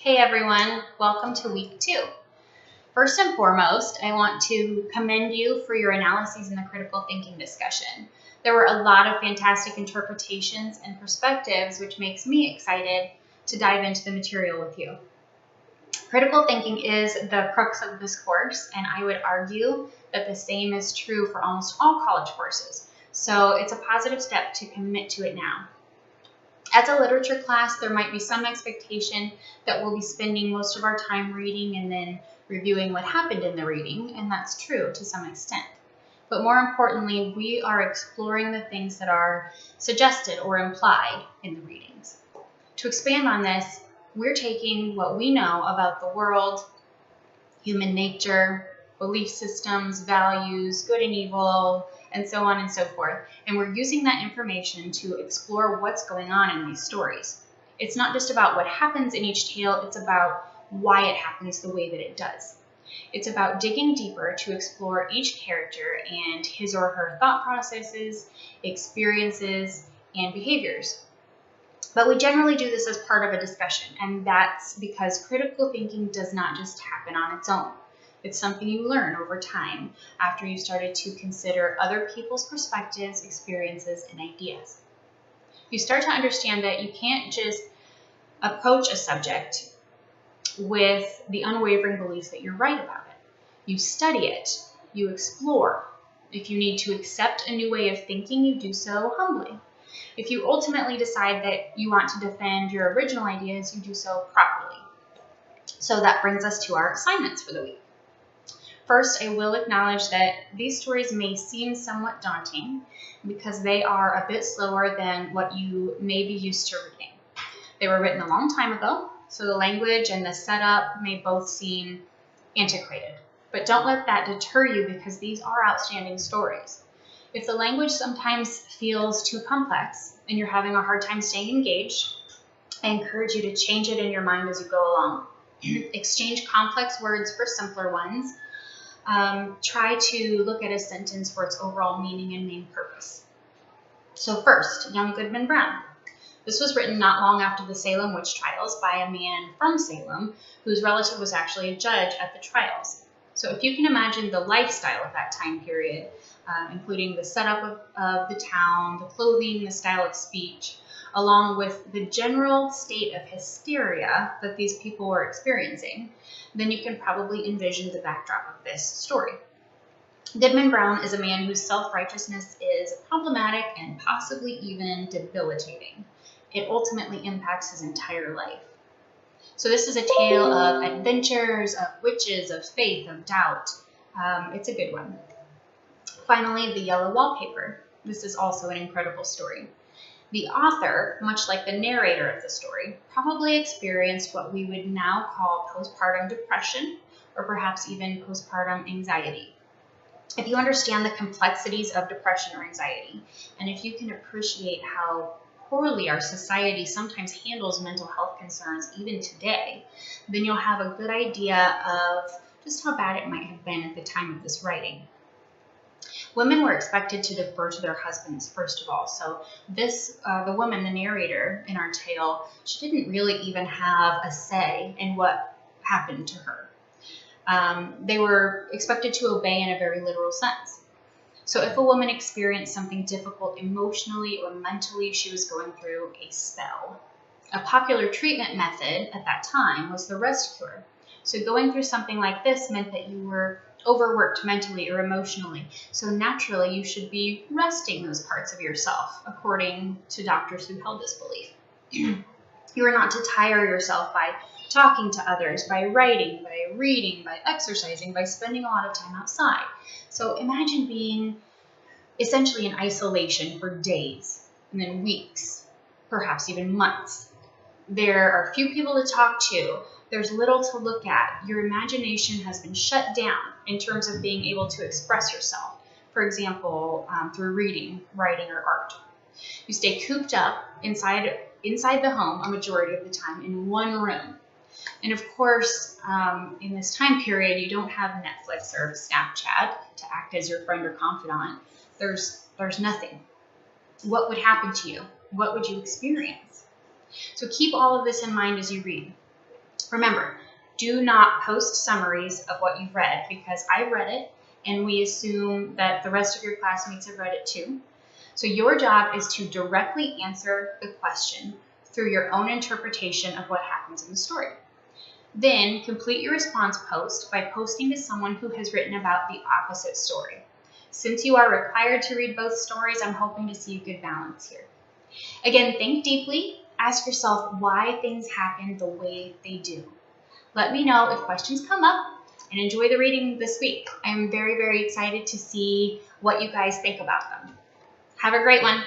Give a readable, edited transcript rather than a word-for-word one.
Hey everyone, welcome to week 2. First and foremost, I want to commend you for your analyses in the critical thinking discussion. There were a lot of fantastic interpretations and perspectives, which makes me excited to dive into the material with you. Critical thinking is the crux of this course, and I would argue that the same is true for almost all college courses. So it's a positive step to commit to it now. As a literature class, there might be some expectation that we'll be spending most of our time reading and then reviewing what happened in the reading, and that's true to some extent. But more importantly, we are exploring the things that are suggested or implied in the readings. To expand on this, we're taking what we know about the world, human nature, belief systems, values, good and evil, and so on and so forth. And we're using that information to explore what's going on in these stories. It's not just about what happens in each tale, it's about why it happens the way that it does. It's about digging deeper to explore each character and his or her thought processes, experiences, and behaviors. But we generally do this as part of a discussion, and that's because critical thinking does not just happen on its own. It's something you learn over time after you started to consider other people's perspectives, experiences, and ideas. You start to understand that you can't just approach a subject with the unwavering belief that you're right about it. You study it, you explore. If you need to accept a new way of thinking, you do so humbly. If you ultimately decide that you want to defend your original ideas, you do so properly. So that brings us to our assignments for the week. First, I will acknowledge that these stories may seem somewhat daunting because they are a bit slower than what you may be used to reading. They were written a long time ago, so the language and the setup may both seem antiquated. But don't let that deter you because these are outstanding stories. If the language sometimes feels too complex and you're having a hard time staying engaged, I encourage you to change it in your mind as you go along. Exchange complex words for simpler ones. Try to look at a sentence for its overall meaning and main purpose. So first, Young Goodman Brown. This was written not long after the Salem witch trials by a man from Salem whose relative was actually a judge at the trials. So if you can imagine the lifestyle of that time period, including the setup of the town, the clothing, the style of speech, along with the general state of hysteria that these people were experiencing, then you can probably envision the backdrop of this story. Goodman Brown is a man whose self-righteousness is problematic and possibly even debilitating. It ultimately impacts his entire life. So this is a tale of adventures, of witches, of faith, of doubt. It's a good one. Finally, The Yellow Wallpaper. This is also an incredible story. The author, much like the narrator of the story, probably experienced what we would now call postpartum depression, or perhaps even postpartum anxiety. If you understand the complexities of depression or anxiety, and if you can appreciate how poorly our society sometimes handles mental health concerns even today, then you'll have a good idea of just how bad it might have been at the time of this writing. Women were expected to defer to their husbands, first of all. So the woman, the narrator in our tale, she didn't really even have a say in what happened to her. They were expected to obey in a very literal sense. So if a woman experienced something difficult emotionally or mentally, she was going through a spell. A popular treatment method at that time was the rest cure. So going through something like this meant that you were overworked mentally or emotionally. So naturally, you should be resting those parts of yourself, according to doctors who held this belief. You are not to tire yourself by talking to others, by writing, by reading, by exercising, by spending a lot of time outside. So imagine being essentially in isolation for days, and then weeks, perhaps even months. There are few people to talk to. There's little to look at. Your imagination has been shut down in terms of being able to express yourself. For example, through reading, writing, or art. You stay cooped up inside the home a majority of the time in one room. And of course, in this time period, you don't have Netflix or Snapchat to act as your friend or confidant. There's nothing. What would happen to you? What would you experience? So keep all of this in mind as you read. Remember, do not post summaries of what you've read because I've read it and we assume that the rest of your classmates have read it too. So your job is to directly answer the question through your own interpretation of what happens in the story. Then complete your response post by posting to someone who has written about the opposite story. Since you are required to read both stories, I'm hoping to see a good balance here. Again, think deeply. Ask yourself why things happen the way they do. Let me know if questions come up, and enjoy the reading this week. I'm very, very excited to see what you guys think about them. Have a great one.